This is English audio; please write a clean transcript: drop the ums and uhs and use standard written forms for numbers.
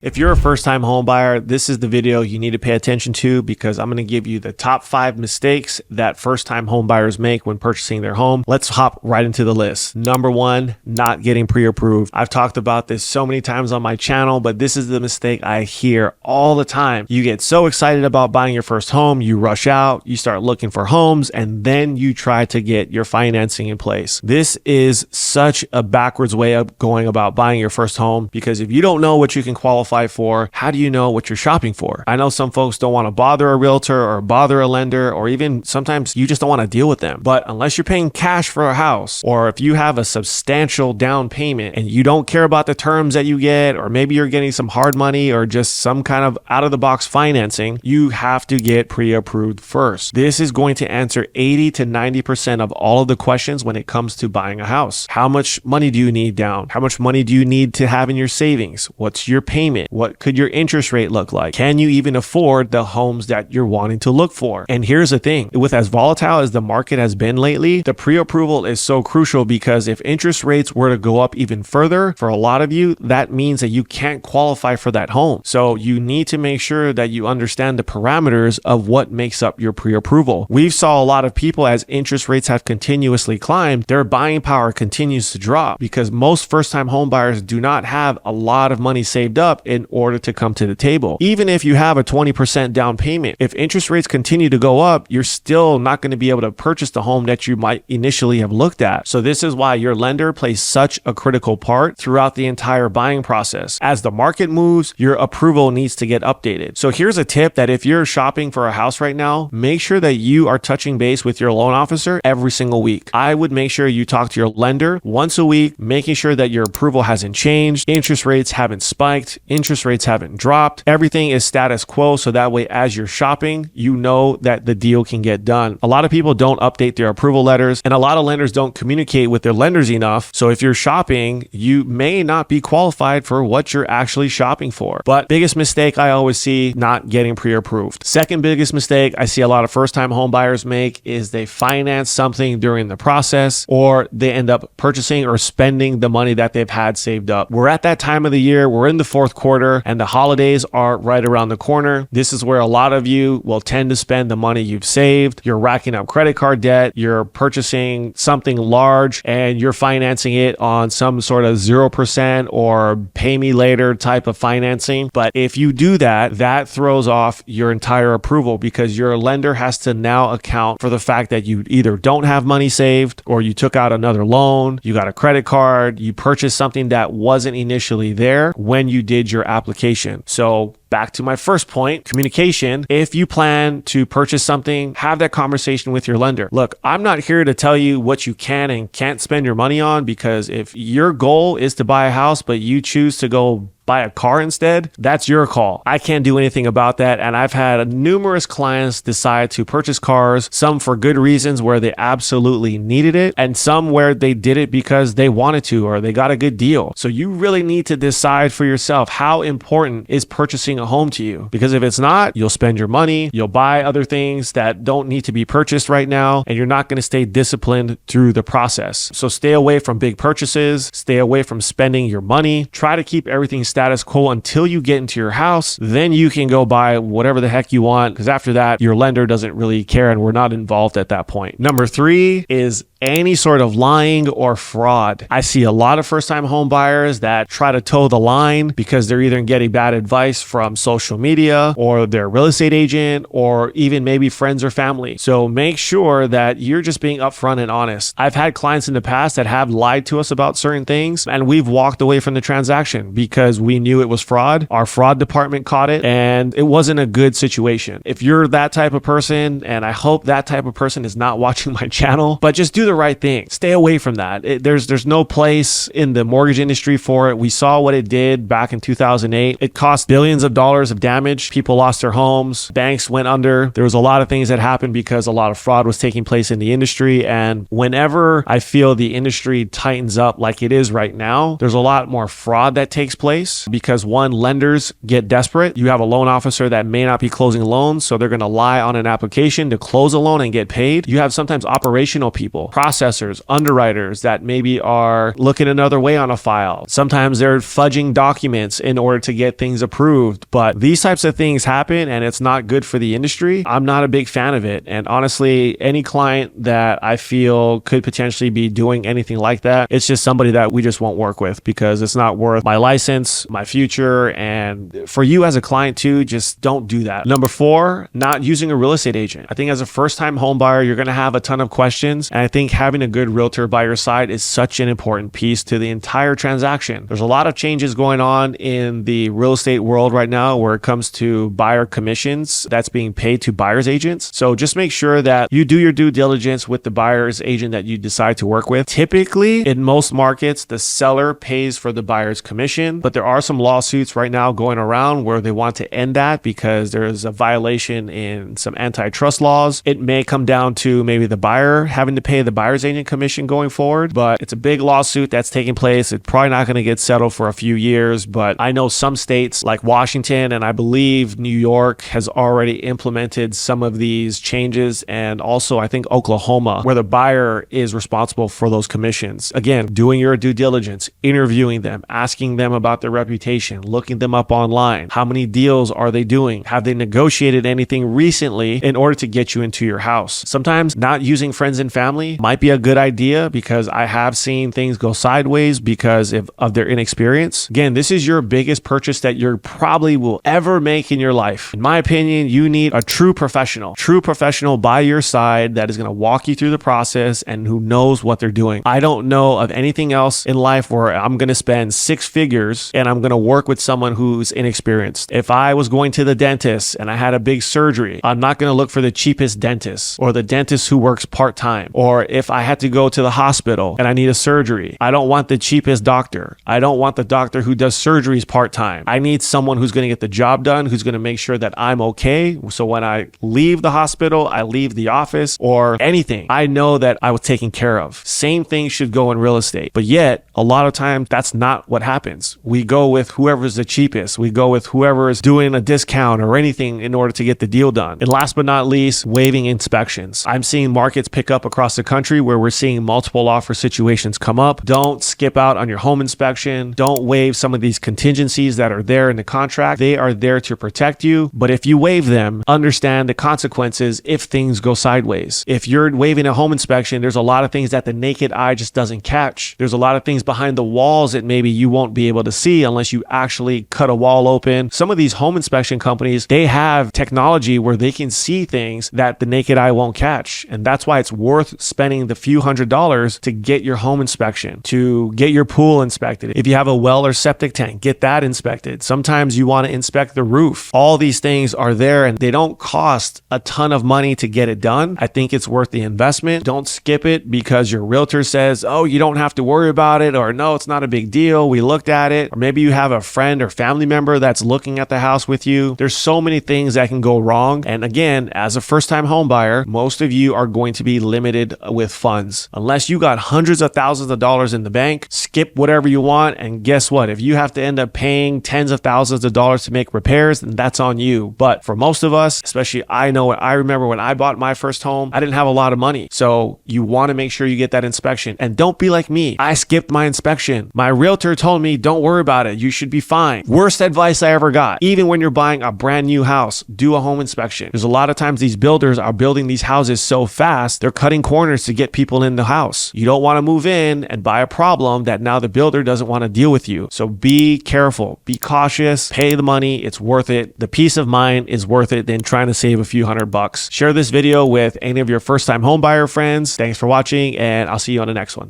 If you're a first-time home buyer, this is the video you need to pay attention to because I'm going to give you the top 5 mistakes that first-time home buyers make when purchasing their home. Let's hop right into the list. Number 1, not getting pre-approved. I've talked about this so many times on my channel, but this is the mistake I hear all the time. You get so excited about buying your first home, you rush out, you start looking for homes, and then you try to get your financing in place. This is such a backwards way of going about buying your first home because if you don't know what you can qualify for, how do you know what you're shopping for? I know some folks don't want to bother a realtor or bother a lender, or even sometimes you just don't want to deal with them. But unless you're paying cash for a house, or if you have a substantial down payment and you don't care about the terms that you get, or maybe you're getting some hard money or just some kind of out of the box financing, you have to get pre-approved first. This is going to answer 80 to 90% of all of the questions when it comes to buying a house. How much money do you need down? How much money do you need to have in your savings? What's your payment? What could your interest rate look like? Can you even afford the homes that you're wanting to look for? And here's the thing, with as volatile as the market has been lately, the pre-approval is so crucial because if interest rates were to go up even further, for a lot of you, that means that you can't qualify for that home. So you need to make sure that you understand the parameters of what makes up your pre-approval. We've saw a lot of people, as interest rates have continuously climbed, their buying power continues to drop because most first-time home buyers do not have a lot of money saved up in order to come to the table. Even if you have a 20% down payment, if interest rates continue to go up, you're still not going to be able to purchase the home that you might initially have looked at. So this is why your lender plays such a critical part throughout the entire buying process. As the market moves, your approval needs to get updated. So here's a tip that if you're shopping for a house right now, make sure that you are touching base with your loan officer every single week. I would make sure you talk to your lender once a week, making sure that your approval hasn't changed, interest rates haven't spiked, interest rates haven't dropped, everything is status quo, so that way as you're shopping, you know that the deal can get done. A lot of people don't update their approval letters, and a lot of lenders don't communicate with their lenders enough. So if you're shopping, you may not be qualified for what you're actually shopping for. But biggest mistake I always see, not getting pre-approved. Second biggest mistake I see a lot of first-time home buyers make is they finance something during the process, or they end up purchasing or spending the money that they've had saved up. We're at that time of the year, we're in the fourth quarter, and the holidays are right around the corner. This is where a lot of you will tend to spend the money you've saved. You're racking up credit card debt, you're purchasing something large, and you're financing it on some sort of 0% or pay me later type of financing. But if you do that, that throws off your entire approval because your lender has to now account for the fact that you either don't have money saved, or you took out another loan, you got a credit card, you purchased something that wasn't initially there when you did your application. So back to my first point, communication. If you plan to purchase something, have that conversation with your lender. Look, I'm not here to tell you what you can and can't spend your money on, because if your goal is to buy a house, but you choose to go buy a car instead, that's your call. I can't do anything about that. And I've had numerous clients decide to purchase cars, some for good reasons where they absolutely needed it, and some where they did it because they wanted to or they got a good deal. So you really need to decide for yourself, how important is purchasing a home to you? Because if it's not, you'll spend your money, you'll buy other things that don't need to be purchased right now, and you're not going to stay disciplined through the process. So stay away from big purchases, stay away from spending your money, try to keep everything status quo until you get into your house. Then you can go buy whatever the heck you want, because after that, your lender doesn't really care and we're not involved at that point. Number 3 is any sort of lying or fraud. I see a lot of first-time home buyers that try to toe the line because they're either getting bad advice from social media or their real estate agent, or even maybe friends or family. So make sure that you're just being upfront and honest. I've had clients in the past that have lied to us about certain things, and we've walked away from the transaction because we knew it was fraud. Our fraud department caught it, and it wasn't a good situation. If you're that type of person, and I hope that type of person is not watching my channel, but just do the right thing. Stay away from that. There's no place in the mortgage industry for it. We saw what it did back in 2008. It cost billions of dollars of damage. People lost their homes. Banks went under. There was a lot of things that happened because a lot of fraud was taking place in the industry. And whenever I feel the industry tightens up like it is right now, there's a lot more fraud that takes place because, one, lenders get desperate. You have a loan officer that may not be closing loans, so they're going to lie on an application to close a loan and get paid. You have sometimes operational people, processors, underwriters that maybe are looking another way on a file. Sometimes they're fudging documents in order to get things approved. But these types of things happen and it's not good for the industry. I'm not a big fan of it. And honestly, any client that I feel could potentially be doing anything like that, it's just somebody that we just won't work with because it's not worth my license, my future. And for you as a client too, just don't do that. Number 4, not using a real estate agent. I think as a first-time home buyer, you're going to have a ton of questions. And I think having a good realtor by your side is such an important piece to the entire transaction. There's a lot of changes going on in the real estate world right now where it comes to buyer commissions that's being paid to buyer's agents. So just make sure that you do your due diligence with the buyer's agent that you decide to work with. Typically, in most markets, the seller pays for the buyer's commission, but there are some lawsuits right now going around where they want to end that because there's a violation in some antitrust laws. It may come down to maybe the buyer having to pay the buyer's agent commission going forward, but it's a big lawsuit that's taking place. It's probably not going to get settled for a few years, but I know some states like Washington and I believe New York has already implemented some of these changes, and also I think Oklahoma, where the buyer is responsible for those commissions. Again, doing your due diligence, interviewing them, asking them about their reputation, looking them up online. How many deals are they doing? Have they negotiated anything recently in order to get you into your house? Sometimes not using friends and family might be a good idea because I have seen things go sideways because of their inexperience. Again, this is your biggest purchase that you probably will ever make in your life. In my opinion, you need a true professional by your side that is going to walk you through the process and who knows what they're doing. I don't know of anything else in life where I'm going to spend 6 figures and I'm going to work with someone who's inexperienced. If I was going to the dentist and I had a big surgery, I'm not going to look for the cheapest dentist or the dentist who works part-time. Or if I had to go to the hospital and I need a surgery, I don't want the cheapest doctor. I don't want the doctor who does surgeries part-time. I need someone who's going to get the job done, who's going to make sure that I'm okay. So when I leave the hospital, I leave the office or anything, I know that I was taken care of. Same thing should go in real estate. But yet, a lot of times, that's not what happens. We go with whoever's the cheapest. We go with whoever is doing a discount or anything in order to get the deal done. And last but not least, waiving inspections. I'm seeing markets pick up across the country where we're seeing multiple offer situations come up. Don't skip out on your home inspection. Don't waive some of these contingencies that are there in the contract. They are there to protect you. But if you waive them, understand the consequences if things go sideways. If you're waiving a home inspection, there's a lot of things that the naked eye just doesn't catch. There's a lot of things behind the walls that maybe you won't be able to see unless you actually cut a wall open. Some of these home inspection companies, they have technology where they can see things that the naked eye won't catch. And that's why it's worth spending the few $100s to get your home inspection, to get your pool inspected. If you have a well or septic tank, get that inspected. Sometimes you want to inspect the roof. All these things are there and they don't cost a ton of money to get it done. I think it's worth the investment. Don't skip it because your realtor says, oh, you don't have to worry about it, or no, it's not a big deal. We looked at it. Or maybe you have a friend or family member that's looking at the house with you. There's so many things that can go wrong. And again, as a first-time home buyer, most of you are going to be limited with funds. Unless you got hundreds of thousands of dollars in the bank, skip whatever you want. And guess what? If you have to end up paying tens of thousands of dollars to make repairs, then that's on you. But for most of us, especially I remember when I bought my first home, I didn't have a lot of money. So you want to make sure you get that inspection. And don't be like me. I skipped my inspection. My realtor told me, don't worry about it. You should be fine. Worst advice I ever got. Even when you're buying a brand new house, do a home inspection. There's a lot of times these builders are building these houses so fast, they're cutting corners to get people in the house. You don't want to move in and buy a problem that now the builder doesn't want to deal with you. So be careful, be cautious, pay the money. It's worth it. The peace of mind is worth it than trying to save a few $100. Share this video with any of your first-time home buyer friends. Thanks for watching, and I'll see you on the next one.